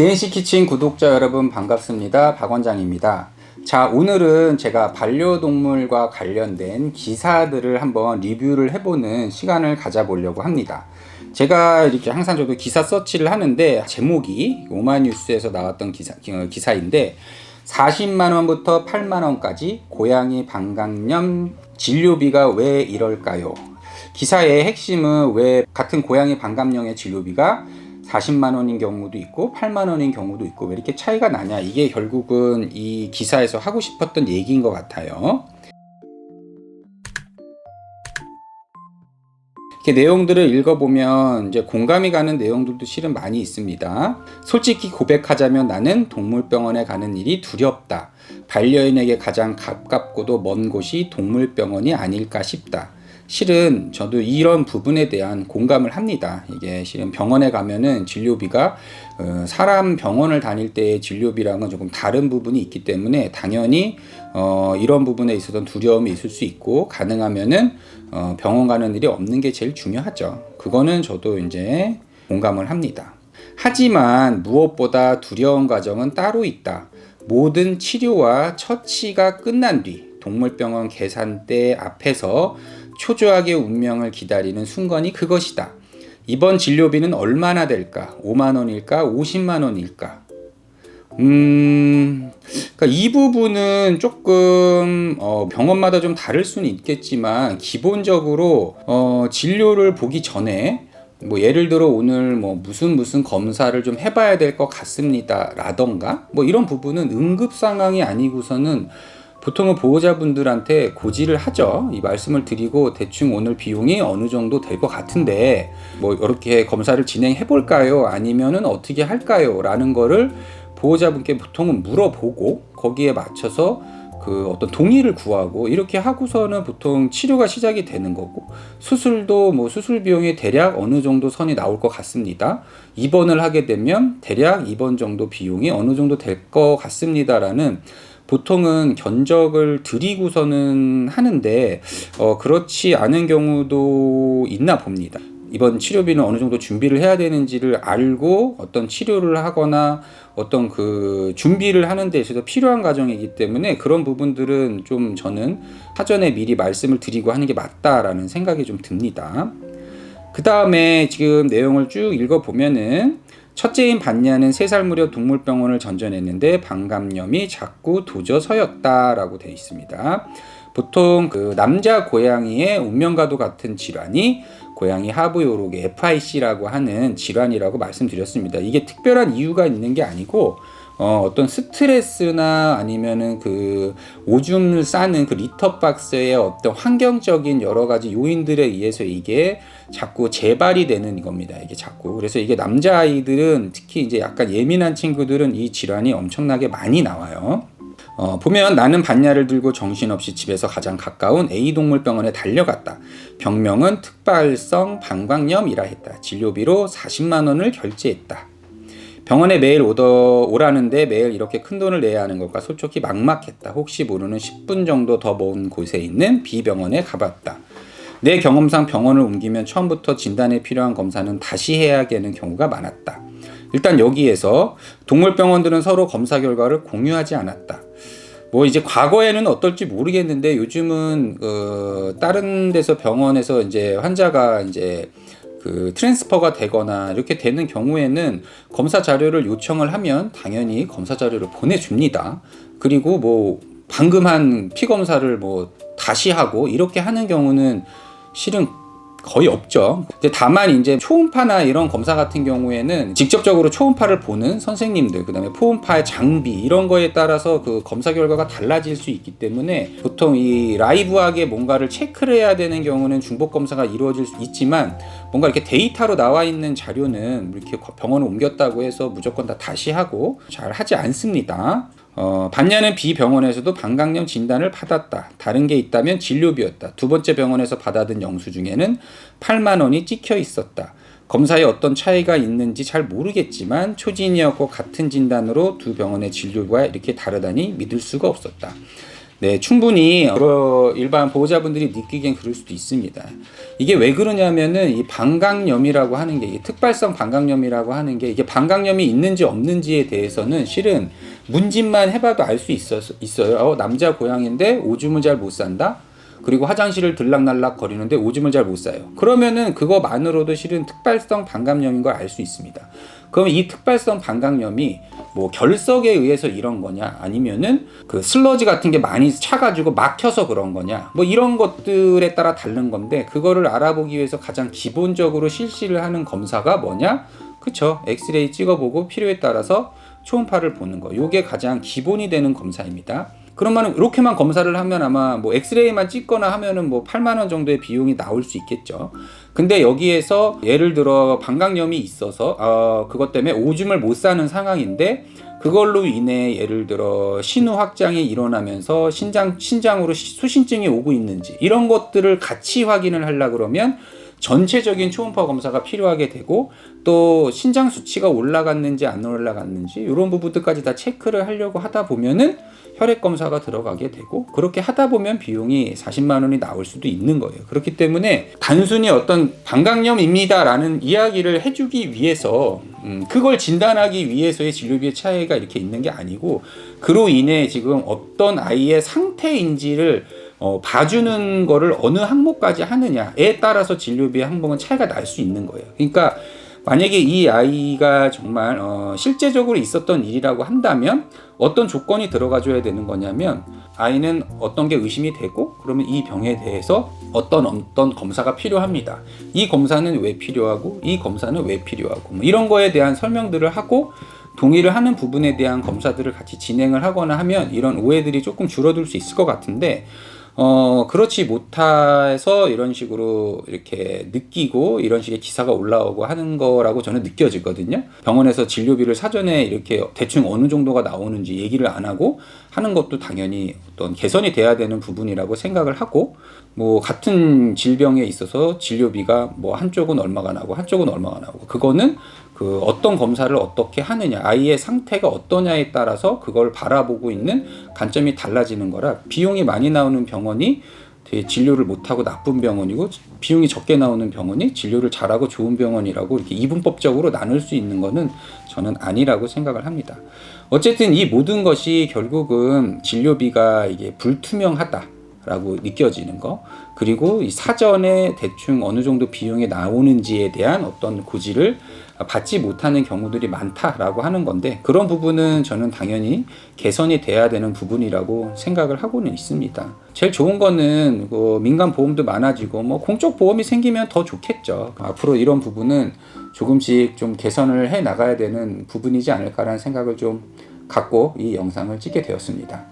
DNC 키친 구독자 여러분 반갑습니다. 박 원장입니다. 자, 오늘은 제가 반려동물과 관련된 기사들을 한번 리뷰를 해보는 시간을 가져보려고 합니다. 제가 이렇게 항상 저도 기사 서치를 하는데 제목이 오마이뉴스에서 나왔던 기사인데 40만원부터 8만원까지 고양이 방광염 진료비가 왜 이럴까요? 기사의 핵심은 왜 같은 고양이 방광염의 진료비가 40만원인 경우도 있고 8만원인 경우도 있고 왜 이렇게 차이가 나냐, 이게 결국은 이 기사에서 하고 싶었던 얘기인 것 같아요. 이렇게 내용들을 읽어보면 이제 공감이 가는 내용들도 실은 많이 있습니다. 솔직히 고백하자면 나는 동물병원에 가는 일이 두렵다. 반려인에게 가장 가깝고도 먼 곳이 동물병원이 아닐까 싶다. 실은 저도 이런 부분에 대한 공감을 합니다. 이게 실은 병원에 가면은 진료비가 사람 병원을 다닐 때의 진료비랑은 조금 다른 부분이 있기 때문에 당연히 이런 부분에 있어서 두려움이 있을 수 있고, 가능하면은 병원 가는 일이 없는 게 제일 중요하죠. 그거는 저도 이제 공감을 합니다. 하지만 무엇보다 두려운 과정은 따로 있다. 모든 치료와 처치가 끝난 뒤 동물병원 계산대 앞에서 초조하게 운명을 기다리는 순간이 그것이다. 이번 진료비는 얼마나 될까? 5만원일까? 50만원일까? 그러니까 이 부분은 조금 병원마다 좀 다를 수는 있겠지만, 기본적으로 진료를 보기 전에 뭐 예를 들어 오늘 뭐 무슨 검사를 좀 해봐야 될 것 같습니다 라던가 뭐 이런 부분은 응급 상황이 아니고서는 보통은 보호자분들한테 고지를 하죠. 이 말씀을 드리고 대충 오늘 비용이 어느 정도 될 것 같은데 뭐 이렇게 검사를 진행해 볼까요? 아니면은 어떻게 할까요? 라는 거를 보호자분께 보통은 물어보고 거기에 맞춰서 그 어떤 동의를 구하고 이렇게 하고서는 보통 치료가 시작이 되는 거고, 수술도 뭐 수술 비용이 대략 어느 정도 선이 나올 것 같습니다. 입원을 하게 되면 대략 입원 정도 비용이 어느 정도 될 것 같습니다라는 보통은 견적을 드리고서는 하는데 그렇지 않은 경우도 있나 봅니다. 이번 치료비는 어느 정도 준비를 해야 되는지를 알고 어떤 치료를 하거나 어떤 그 준비를 하는 데 있어서 필요한 과정이기 때문에 그런 부분들은 좀 저는 사전에 미리 말씀을 드리고 하는 게 맞다라는 생각이 좀 듭니다. 그 다음에 지금 내용을 쭉 읽어보면은 첫째인 반냐는 3살 무렵 동물병원을 전전했는데 방광염이 자꾸 도져서였다라고 되어 있습니다. 보통 그 남자 고양이의 운명과도 같은 질환이 고양이 하부 요로계 FIC라고 하는 질환이라고 말씀드렸습니다. 이게 특별한 이유가 있는 게 아니고 어떤 스트레스나 아니면은 그 오줌을 싸는 그 리터박스의 어떤 환경적인 여러 가지 요인들에 의해서 이게 자꾸 재발이 되는 겁니다. 이게 자꾸. 그래서 이게 남자아이들은 특히 이제 약간 예민한 친구들은 이 질환이 엄청나게 많이 나와요. 보면 나는 반야를 들고 정신없이 집에서 가장 가까운 A동물병원에 달려갔다. 병명은 특발성 방광염이라 했다. 진료비로 40만원을 결제했다. 병원에 매일 오라는데 매일 이렇게 큰 돈을 내야 하는 것과 솔직히 막막했다. 혹시 모르는 10분 정도 더 먼 곳에 있는 B병원에 가봤다. 내 경험상 병원을 옮기면 처음부터 진단에 필요한 검사는 다시 해야 되는 경우가 많았다. 일단 여기에서 동물병원들은 서로 검사 결과를 공유하지 않았다. 뭐 이제 과거에는 어떨지 모르겠는데 요즘은 다른 데서 병원에서 이제 환자가 이제 그 트랜스퍼가 되거나 이렇게 되는 경우에는 검사 자료를 요청을 하면 당연히 검사 자료를 보내줍니다. 그리고 뭐 방금 한 피 검사를 뭐 다시 하고 이렇게 하는 경우는 실은 거의 없죠. 다만 이제 초음파나 이런 검사 같은 경우에는 직접적으로 초음파를 보는 선생님들, 그 다음에 포음파의 장비 이런 거에 따라서 그 검사 결과가 달라질 수 있기 때문에 보통 이 라이브하게 뭔가를 체크를 해야 되는 경우는 중복 검사가 이루어질 수 있지만, 뭔가 이렇게 데이터로 나와 있는 자료는 이렇게 병원을 옮겼다고 해서 무조건 다 다시 하고 잘 하지 않습니다. 반냐는 B병원에서도 방광염 진단을 받았다. 다른 게 있다면 진료비였다. 두 번째 병원에서 받아든 영수 중에는 8만원이 찍혀 있었다. 검사에 어떤 차이가 있는지 잘 모르겠지만 초진이었고 같은 진단으로 두 병원의 진료가 이렇게 다르다니 믿을 수가 없었다. 네, 충분히 일반 보호자분들이 느끼기엔 그럴 수도 있습니다. 이게 왜 그러냐면은 이 방광염이라고 하는 게, 이 특발성 방광염이라고 하는 게, 이게 방광염이 있는지 없는지에 대해서는 실은 문진만 해봐도 알 수 있어요. 남자 고양인데 오줌을 잘 못 산다. 그리고 화장실을 들락날락 거리는데 오줌을 잘 못 싸요. 그러면은 그거만으로도 실은 특발성 방광염인 걸 알 수 있습니다. 그럼 이 특발성 방광염이 뭐 결석에 의해서 이런 거냐, 아니면은 그 슬러지 같은 게 많이 차가지고 막혀서 그런 거냐, 뭐 이런 것들에 따라 다른 건데, 그거를 알아보기 위해서 가장 기본적으로 실시를 하는 검사가 뭐냐? 그쵸, 엑스레이 찍어보고 필요에 따라서 초음파를 보는 거, 요게 가장 기본이 되는 검사입니다. 그러면 이렇게만 검사를 하면 아마 뭐 엑스레이만 찍거나 하면은 뭐 8만 원 정도의 비용이 나올 수 있겠죠. 근데 여기에서 예를 들어 방광염이 있어서 그것 때문에 오줌을 못 싸는 상황인데, 그걸로 인해 예를 들어 신우 확장이 일어나면서 신장으로 수신증이 오고 있는지, 이런 것들을 같이 확인을 하려고 그러면 전체적인 초음파 검사가 필요하게 되고, 또 신장 수치가 올라갔는지 안 올라갔는지 이런 부분들까지 다 체크를 하려고 하다 보면은 혈액 검사가 들어가게 되고, 그렇게 하다 보면 비용이 40만 원이 나올 수도 있는 거예요. 그렇기 때문에 단순히 어떤 방광염입니다라는 이야기를 해주기 위해서 그걸 진단하기 위해서의 진료비의 차이가 이렇게 있는 게 아니고, 그로 인해 지금 어떤 아이의 상태인지를 봐주는 거를 어느 항목까지 하느냐에 따라서 진료비의 항목은 차이가 날 수 있는 거예요. 그러니까 만약에 이 아이가 정말 실제적으로 있었던 일이라고 한다면 어떤 조건이 들어가줘야 되는 거냐면, 아이는 어떤 게 의심이 되고, 그러면 이 병에 대해서 어떤 검사가 필요합니다. 이 검사는 왜 필요하고, 이 검사는 왜 필요하고, 뭐 이런 거에 대한 설명들을 하고 동의를 하는 부분에 대한 검사들을 같이 진행을 하거나 하면 이런 오해들이 조금 줄어들 수 있을 것 같은데, 그렇지 못해서 이런 식으로 이렇게 느끼고 이런 식의 기사가 올라오고 하는 거라고 저는 느껴지거든요. 병원에서 진료비를 사전에 이렇게 대충 어느 정도가 나오는지 얘기를 안 하고 하는 것도 당연히 어떤 개선이 돼야 되는 부분이라고 생각을 하고, 뭐 같은 질병에 있어서 진료비가 뭐 한쪽은 얼마가 나고 한쪽은 얼마가 나고, 그거는 그 어떤 검사를 어떻게 하느냐, 아이의 상태가 어떠냐에 따라서 그걸 바라보고 있는 관점이 달라지는 거라, 비용이 많이 나오는 병원이 되게 진료를 못하고 나쁜 병원이고, 비용이 적게 나오는 병원이 진료를 잘하고 좋은 병원이라고 이렇게 이분법적으로 나눌 수 있는 거는 저는 아니라고 생각을 합니다. 어쨌든 이 모든 것이 결국은 진료비가 이게 불투명하다라고 느껴지는 거, 그리고 이 사전에 대충 어느 정도 비용이 나오는지에 대한 어떤 고지를 받지 못하는 경우들이 많다라고 하는 건데, 그런 부분은 저는 당연히 개선이 돼야 되는 부분이라고 생각을 하고는 있습니다. 제일 좋은 거는 민간 보험도 많아지고 뭐 공적 보험이 생기면 더 좋겠죠. 앞으로 이런 부분은 조금씩 좀 개선을 해 나가야 되는 부분이지 않을까라는 생각을 좀 갖고 이 영상을 찍게 되었습니다.